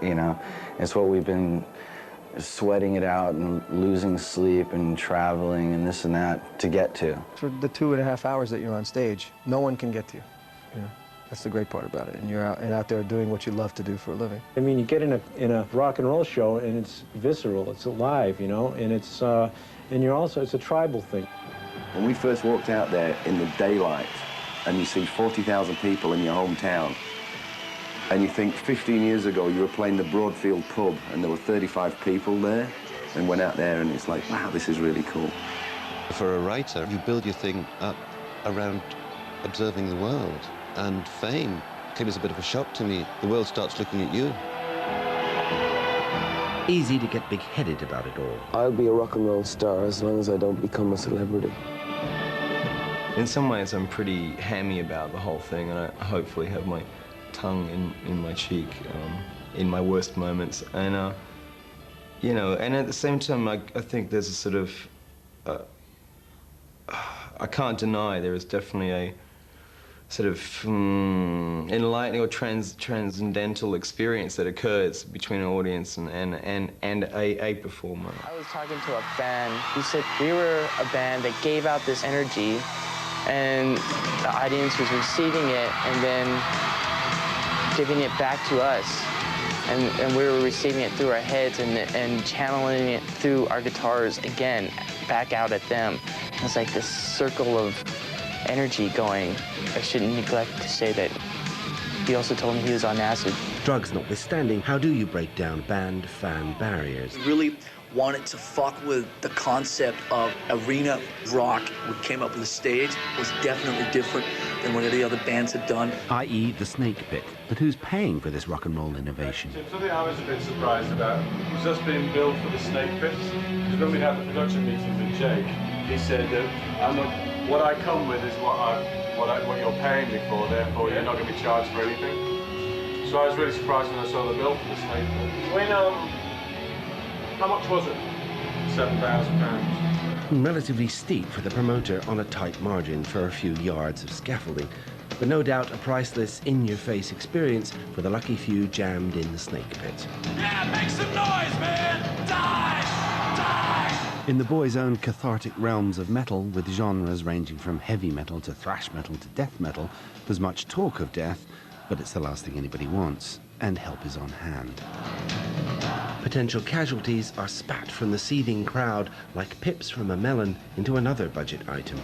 you know. It's what we've been sweating it out and losing sleep and traveling and this and that to get to. For the 2.5 hours that you're on stage, no one can get to you. You know, that's the great part about it. And you're out there doing what you love to do for a living. I mean, you get in a rock and roll show, and it's visceral, it's alive, you know, and it's a tribal thing. When we first walked out there in the daylight, and you see 40,000 people in your hometown, and you think 15 years ago you were playing the Broadfield pub, and there were 35 people there, and went out there, and it's like, wow, this is really cool. For a writer, you build your thing up around observing the world, and fame came as a bit of a shock to me. The world starts looking at you. Easy to get big-headed about it all. I'll be a rock and roll star as long as I don't become a celebrity. In some ways, I'm pretty hammy about the whole thing, and I hopefully have my tongue in my cheek in my worst moments. And, you know, and at the same time, I think there's a sort of, I can't deny there is definitely a sort of enlightening or transcendental experience that occurs between an audience and a performer. I was talking to a fan who said we were a band that gave out this energy and the audience was receiving it and then giving it back to us. And we were receiving it through our heads and channeling it through our guitars again, back out at them. It's like this circle of energy going. I shouldn't neglect to say that he also told me he was on acid. Drugs notwithstanding, how do you break down band-fan barriers? We really wanted to fuck with the concept of arena rock. We came up with the stage. It was definitely different than what any other bands had done. I.e. the Snake Pit. But who's paying for this rock and roll innovation? Something I was a bit surprised about was us being billed for the Snake Pits. Because when we had the production meetings with Jake, he said that what I come with is what you're paying me for, therefore you're not going to be charged for anything. So I was really surprised when I saw the bill for the Snake Pit. When, how much was it? £7,000. Relatively steep for the promoter on a tight margin for a few yards of scaffolding, but no doubt a priceless, in-your-face experience for the lucky few jammed in the Snake Pit. Yeah, make some noise, man! Die! Die! In the boy's own cathartic realms of metal, with genres ranging from heavy metal to thrash metal to death metal, there's much talk of death, but it's the last thing anybody wants, and help is on hand. Potential casualties are spat from the seething crowd like pips from a melon into another budget item.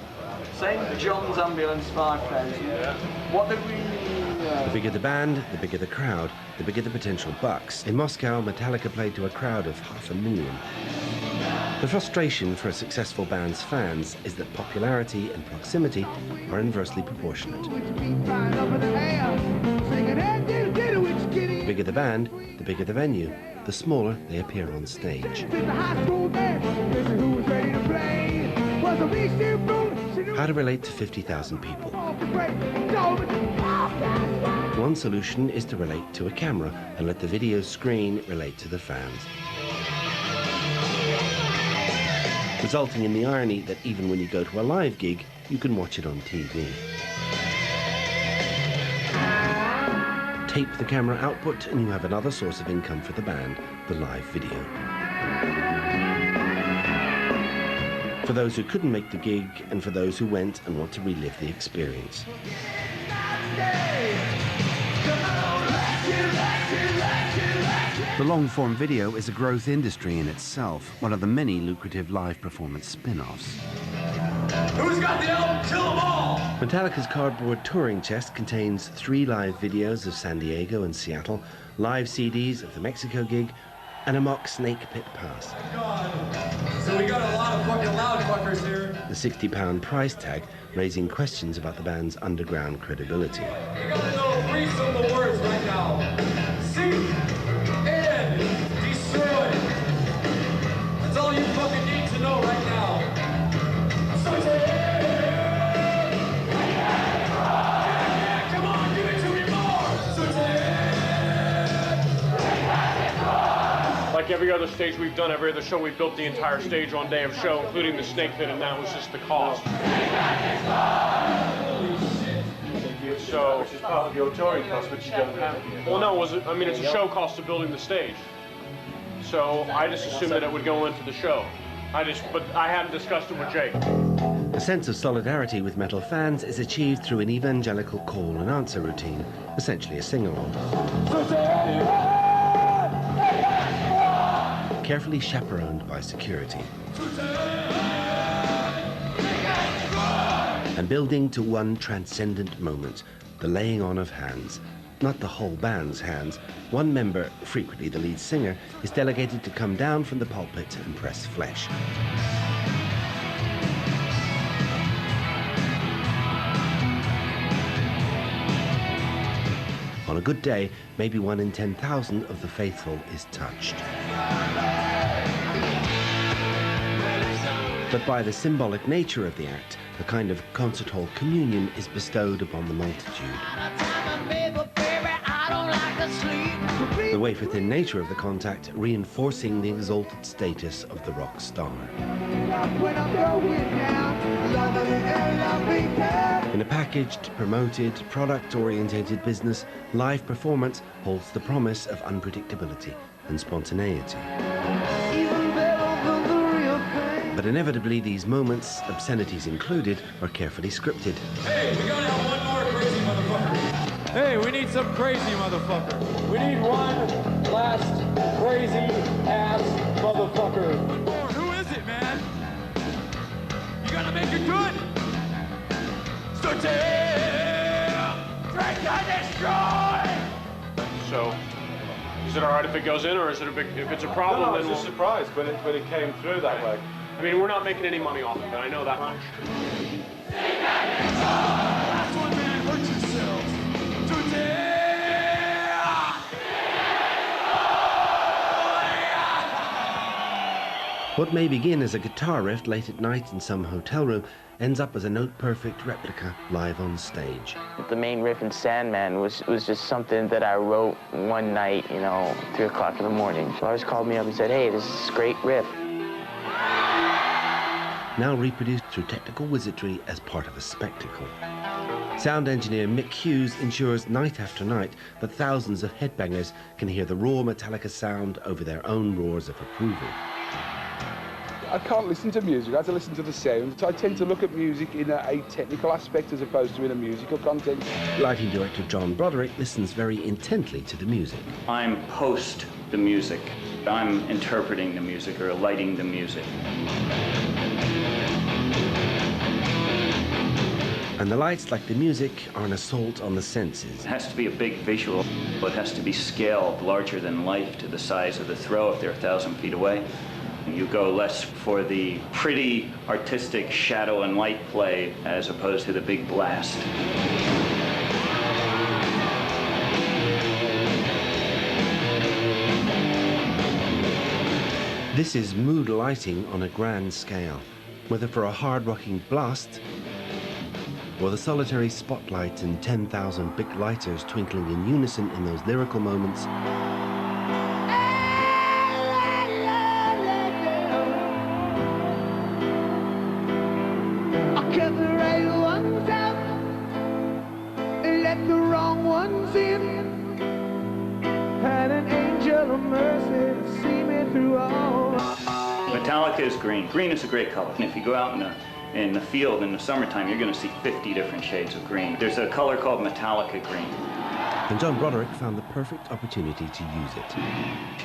St. John's Ambulance 5,000. What did we... The bigger the band, the bigger the crowd, the bigger the potential bucks. In Moscow, Metallica played to a crowd of 500,000. The frustration for a successful band's fans is that popularity and proximity are inversely proportionate. The bigger the band, the bigger the venue, the smaller they appear on stage. How to relate to 50,000 people? One solution is to relate to a camera and let the video screen relate to the fans, resulting in the irony that even when you go to a live gig, you can watch it on TV. Tape the camera output and you have another source of income for the band, the live video. For those who couldn't make the gig and for those who went and want to relive the experience. The long-form video is a growth industry in itself, one of the many lucrative live performance spin-offs. Who's got the album? Kill 'em all! Metallica's cardboard touring chest contains 3 live videos of San Diego and Seattle, live CDs of the Mexico gig, and a mock Snake Pit pass. So we got a lot of fucking loud fuckers here. The £60 price tag raising questions about the band's underground credibility. You gotta know 3 simple words right now. Seek and destroy. That's all you fucking need to know right now. Like every other stage we've done, every other show, we've built the entire stage on day of show, including the Snake Pit, and that was just the cost. So, which is part of your touring cost, which you don't have here. Well, no, I mean, it's a show cost of building the stage. So I just assumed that it would go into the show. But I hadn't discussed it with Jake. A sense of solidarity with metal fans is achieved through an evangelical call and answer routine, essentially a sing-along. Carefully chaperoned by security. And building to one transcendent moment, the laying on of hands. Not the whole band's hands. One member, frequently the lead singer, is delegated to come down from the pulpit and press flesh. On a good day, maybe 1 in 10,000 of the faithful is touched. But by the symbolic nature of the act, a kind of concert hall communion is bestowed upon the multitude. The wafer-thin nature of the contact reinforcing the exalted status of the rock star. In a packaged, promoted, product-orientated business, live performance holds the promise of unpredictability and spontaneity. But inevitably, these moments, obscenities included, are carefully scripted. Hey, we gotta have one more crazy motherfucker. Hey, we need some crazy motherfucker. We need one last crazy ass motherfucker. Who is it, man? You gotta make it good. So drink and destroy. So, is it all right if it goes in, or is it a big? If it's a problem, No, then I was just surprised when it came through that way. I mean, we're not making any money off of it. I know that much. Last one, man. Hurt yourselves. What may begin as a guitar riff late at night in some hotel room ends up as a note-perfect replica live on stage. The main riff in Sandman was just something that I wrote one night, 3 o'clock in the morning. Lars called me up and said, hey, this is a great riff. Now reproduced through technical wizardry as part of a spectacle. Sound engineer Mick Hughes ensures night after night that thousands of headbangers can hear the raw Metallica sound over their own roars of approval. I can't listen to music, I have to listen to the sound. I tend to look at music in a technical aspect as opposed to in a musical content. Lighting director John Broderick listens very intently to the music. I'm post the music. I'm interpreting the music or lighting the music. And the lights, like the music, are an assault on the senses. It has to be a big visual. It has to be scaled larger than life to the size of the throw if they're 1,000 feet away. You go less for the pretty, artistic shadow and light play as opposed to the big blast. This is mood lighting on a grand scale, whether for a hard-rocking blast or the solitary spotlight and 10,000 big lighters twinkling in unison in those lyrical moments. I kept the right ones out and let the wrong ones in. Had an angel of mercy to see me through all. Metallica is green. Green is a great color. And if you go out in the field in the summertime, you're going to see 50 different shades of green. There's a color called Metallica green. And John Broderick found the perfect opportunity to use it.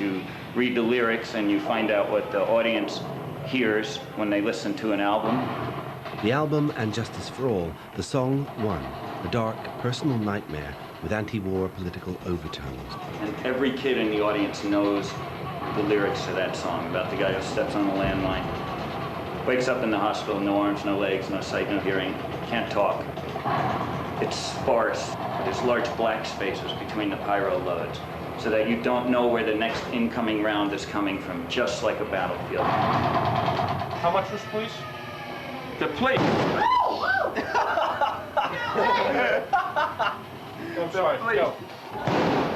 You read the lyrics and you find out what the audience hears when they listen to an album. The album And Justice for All, the song One, a dark personal nightmare with anti-war political overtones. And every kid in the audience knows the lyrics to that song about the guy who steps on the landmine. Wakes up in the hospital, no arms, no legs, no sight, no hearing, can't talk. It's sparse. There's large black spaces between the pyro loads so that you don't know where the next incoming round is coming from, just like a battlefield. How much was police? The plate. I'm sorry, go.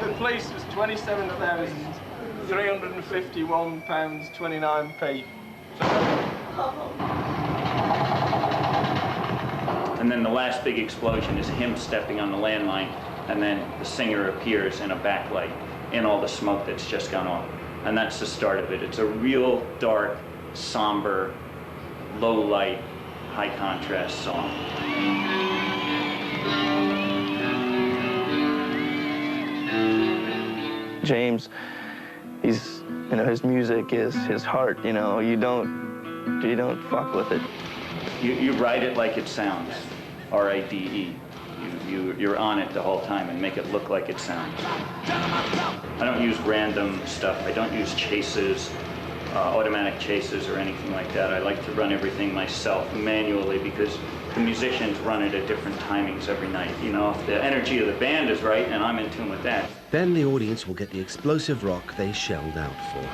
The place was £27,351.29. And And then the last big explosion is him stepping on the landmine, and then the singer appears in a backlight in all the smoke that's just gone off. And that's the start of it. It's a real dark, somber, low light, high contrast song. James, he's, you know, his music is his heart, you know, you don't fuck with it. You write it like it sounds, R-I-D-E. You're on it the whole time and make it look like it sounds. I don't use random stuff. I don't use chases, automatic chases or anything like that. I like to run everything myself manually because the musicians run it at different timings every night. You know, if the energy of the band is right and I'm in tune with that. Then the audience will get the explosive rock they shelled out for.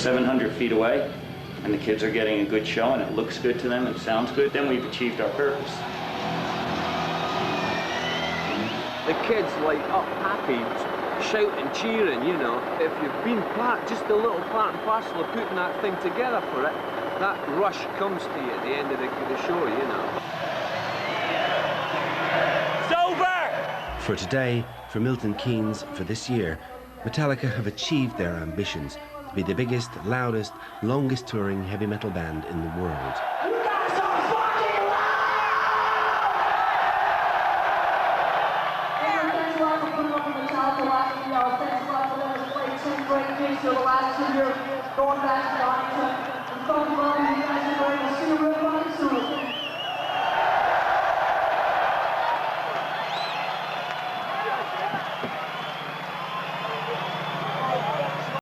700 feet away, and the kids are getting a good show, and it looks good to them, and sounds good, then we've achieved our purpose. The kids light up happy, shouting, cheering, you know. If you've been just a little part and parcel of putting that thing together for it, that rush comes to you at the end of the show, you know. It's over! For today, for Milton Keynes, for this year, Metallica have achieved their ambitions to be the biggest, loudest, longest touring heavy metal band in the world. The last 2 years, going back to Donington, and talking about you guys are going to see a real soon.